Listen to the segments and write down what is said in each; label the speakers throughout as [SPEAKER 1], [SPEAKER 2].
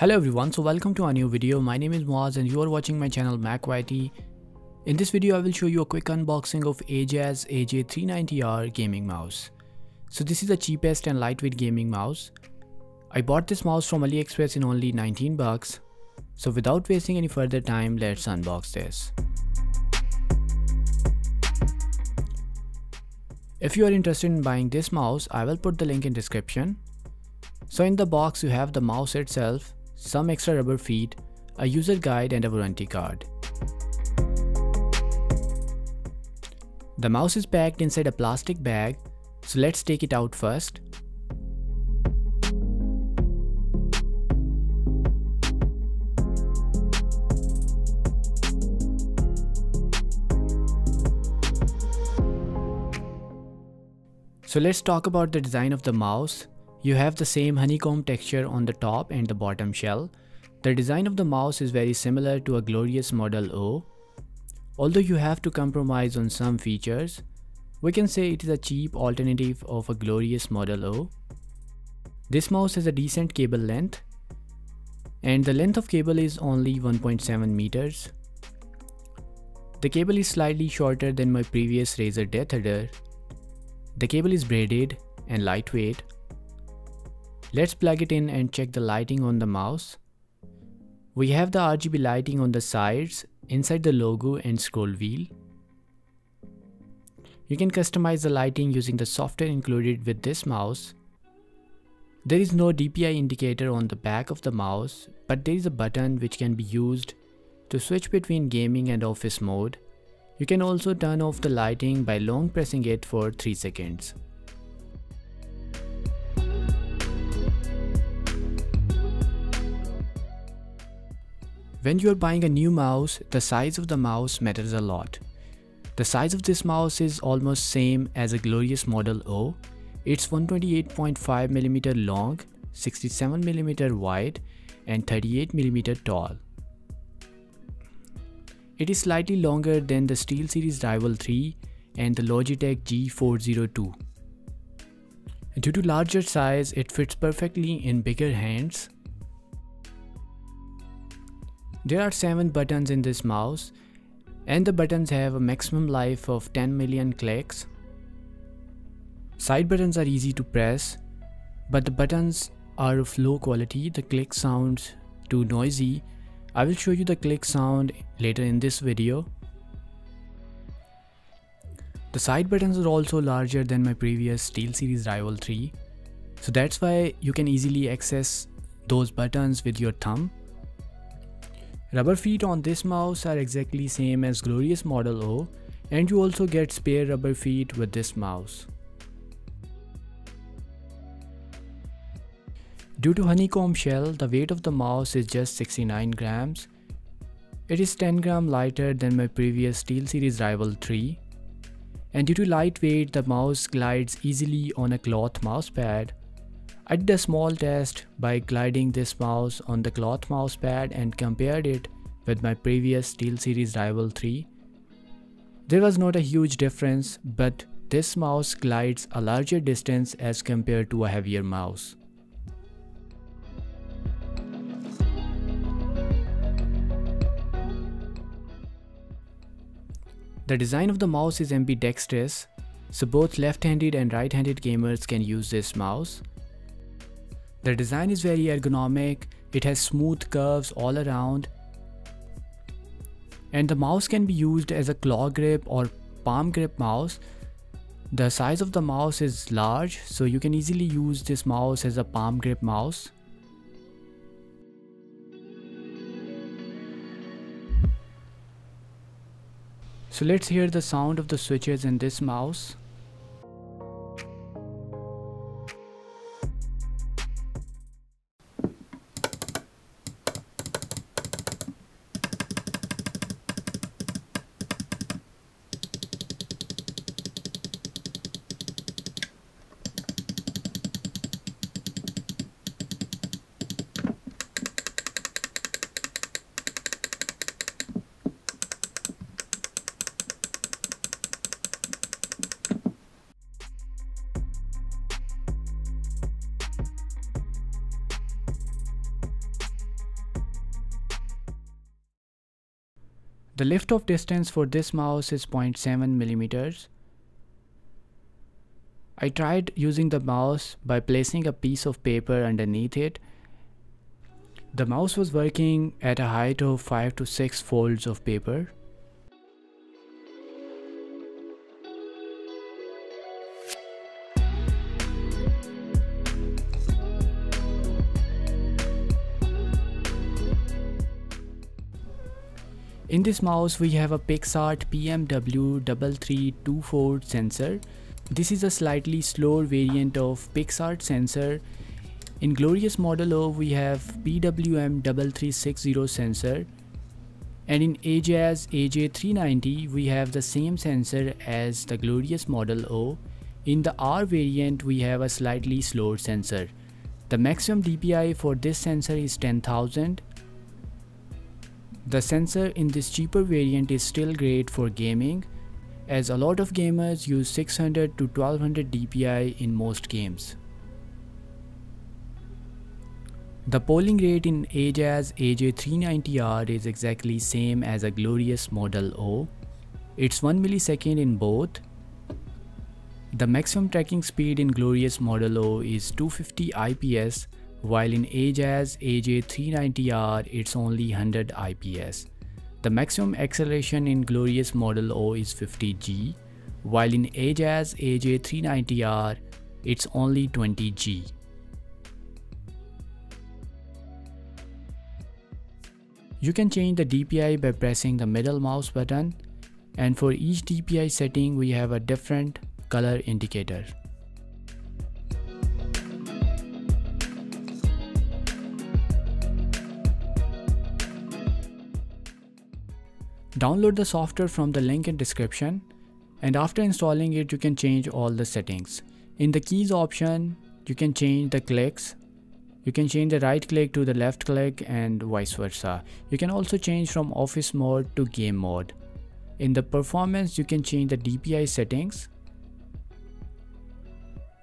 [SPEAKER 1] Hello everyone, so welcome to a new video. My name is Moaz and you are watching my channel MAKYT. In this video I will show you a quick unboxing of Ajazz AJ390R gaming mouse. So this is the cheapest and lightweight gaming mouse. I bought this mouse from Aliexpress in only 19 bucks. So without wasting any further time, let's unbox this. If you are interested in buying this mouse, I will put the link in description. So in the box you have the mouse itself, some extra rubber feet, a user guide and a warranty card. The mouse is packed inside a plastic bag, so let's take it out first. So let's talk about the design of the mouse. You have the same honeycomb texture on the top and the bottom shell. The design of the mouse is very similar to a Glorious Model O. Although you have to compromise on some features, we can say it is a cheap alternative of a Glorious Model O. This mouse has a decent cable length, and the length of cable is only 1.7 meters. The cable is slightly shorter than my previous Razer Death Adder. The cable is braided and lightweight. Let's plug it in and check the lighting on the mouse. We have the RGB lighting on the sides, inside the logo and scroll wheel. You can customize the lighting using the software included with this mouse. There is no DPI indicator on the back of the mouse, but there is a button which can be used to switch between gaming and office mode. You can also turn off the lighting by long pressing it for 3 seconds. When you are buying a new mouse, the size of the mouse matters a lot. The size of this mouse is almost same as a Glorious Model O. It's 128.5mm long, 67mm wide and 38mm tall. It is slightly longer than the SteelSeries Rival 3 and the Logitech G402. Due to larger size, it fits perfectly in bigger hands. There are 7 buttons in this mouse, and the buttons have a maximum life of 10 million clicks. Side buttons are easy to press, but the buttons are of low quality. The click sounds too noisy. I will show you the click sound later in this video. The side buttons are also larger than my previous SteelSeries Rival 3, so that's why you can easily access those buttons with your thumb. Rubber feet on this mouse are exactly same as Glorious Model O, and you also get spare rubber feet with this mouse. Due to honeycomb shell, the weight of the mouse is just 69 grams. It is 10 grams lighter than my previous SteelSeries Rival 3. And due to lightweight, the mouse glides easily on a cloth mousepad. I did a small test by gliding this mouse on the cloth mousepad and compared it with my previous SteelSeries Rival 3. There was not a huge difference, but this mouse glides a larger distance as compared to a heavier mouse. The design of the mouse is ambidextrous, so both left-handed and right-handed gamers can use this mouse. The design is very ergonomic, it has smooth curves all around, and the mouse can be used as a claw grip or palm grip mouse. The size of the mouse is large, so you can easily use this mouse as a palm grip mouse. So let's hear the sound of the switches in this mouse. The lift-off distance for this mouse is 0.7 millimeters. I tried using the mouse by placing a piece of paper underneath it. The mouse was working at a height of 5 to 6 folds of paper. In this mouse we have a PIXART PMW3324 sensor. This is a slightly slower variant of PIXART sensor. In Glorious Model O we have PWM3360 sensor, and in Ajazz AJ390 we have the same sensor as the Glorious Model O. In the R variant we have a slightly slower sensor. The maximum DPI for this sensor is 10,000. The sensor in this cheaper variant is still great for gaming, as a lot of gamers use 600 to 1200 DPI in most games. The polling rate in Ajazz AJ390R is exactly same as a Glorious Model O. It's 1 millisecond in both. The maximum tracking speed in Glorious Model O is 250 IPS, while in Ajazz AJ390R it's only 100 IPS. The maximum acceleration in Glorious Model O is 50 G, while in Ajazz AJ390R it's only 20 G. You can change the DPI by pressing the middle mouse button, and for each DPI setting we have a different color indicator. Download the software from the link in description, and after installing it you can change all the settings. In the keys option you can change the clicks. You can change the right click to the left click and vice versa. You can also change from office mode to game mode. In the performance you can change the DPI settings.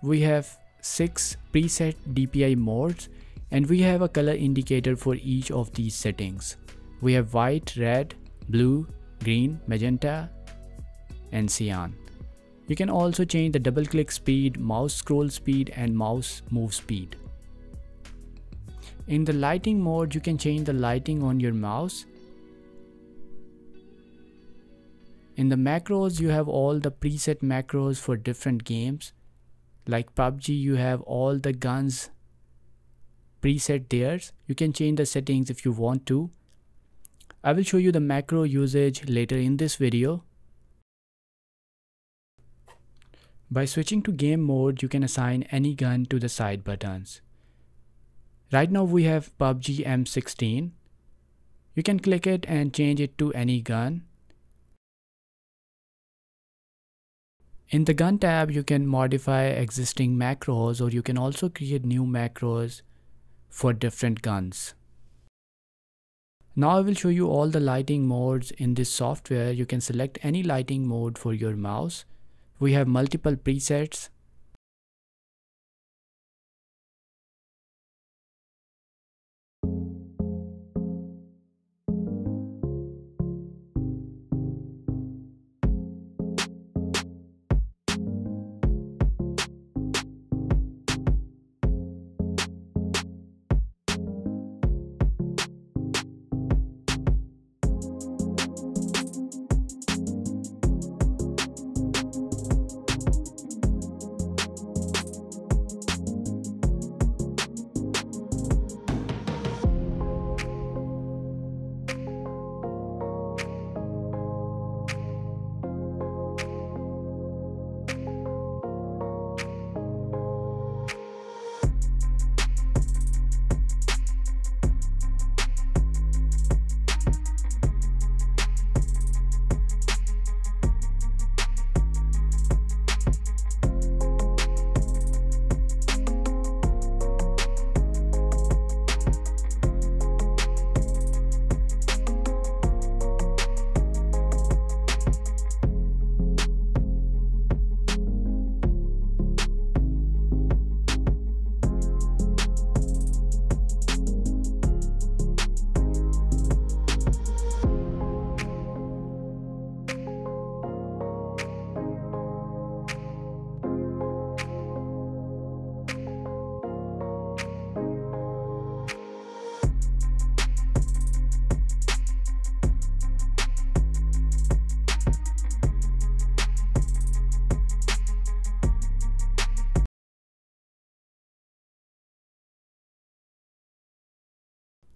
[SPEAKER 1] We have 6 preset DPI modes, and we have a color indicator for each of these settings. We have white, red, blue, green, magenta, and cyan. You can also change the double click speed, mouse scroll speed, and mouse move speed. In the lighting mode you can change the lighting on your mouse. In the macros you have all the preset macros for different games. Like PUBG you have all the guns preset there. You can change the settings if you want to. I will show you the macro usage later in this video. By switching to game mode, you can assign any gun to the side buttons. Right now we have PUBG M16. You can click it and change it to any gun. In the gun tab, you can modify existing macros, or you can also create new macros for different guns. Now I will show you all the lighting modes in this software. You can select any lighting mode for your mouse. We have multiple presets.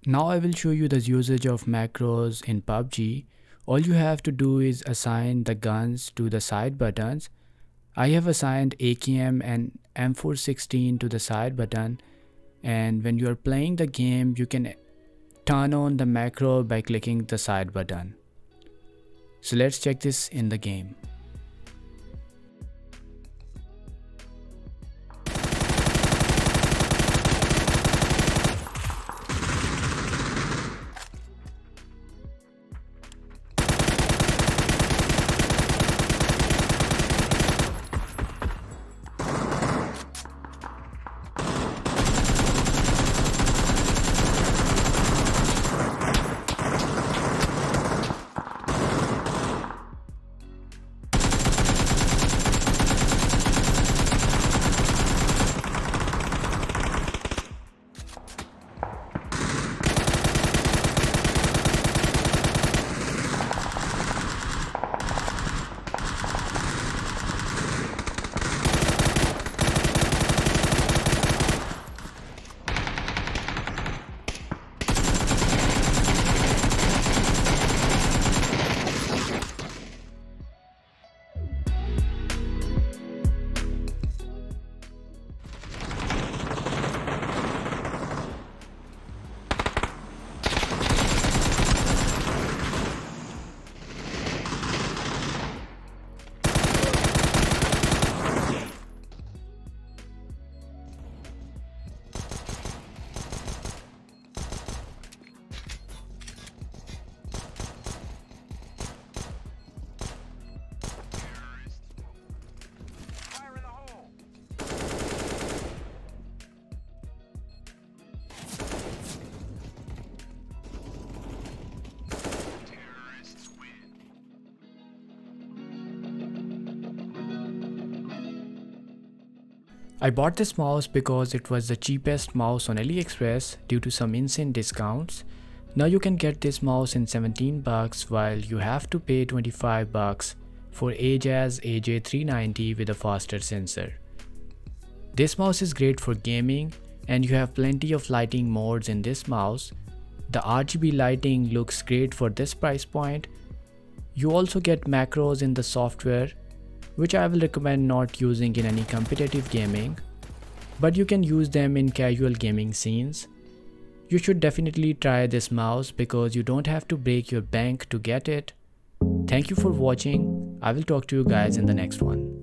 [SPEAKER 1] Now I will show you the usage of macros in PUBG. All you have to do is assign the guns to the side buttons. I have assigned AKM and M416 to the side button, and when you are playing the game you can turn on the macro by clicking the side button. So let's check this in the game. I bought this mouse because it was the cheapest mouse on Aliexpress due to some insane discounts. Now you can get this mouse in 17 bucks while you have to pay 25 bucks for Ajazz AJ390 with a faster sensor. This mouse is great for gaming and you have plenty of lighting modes in this mouse. The RGB lighting looks great for this price point. You also get macros in the software, which I will recommend not using in any competitive gaming, but you can use them in casual gaming scenes. You should definitely try this mouse because you don't have to break your bank to get it. Thank you for watching. I will talk to you guys in the next one.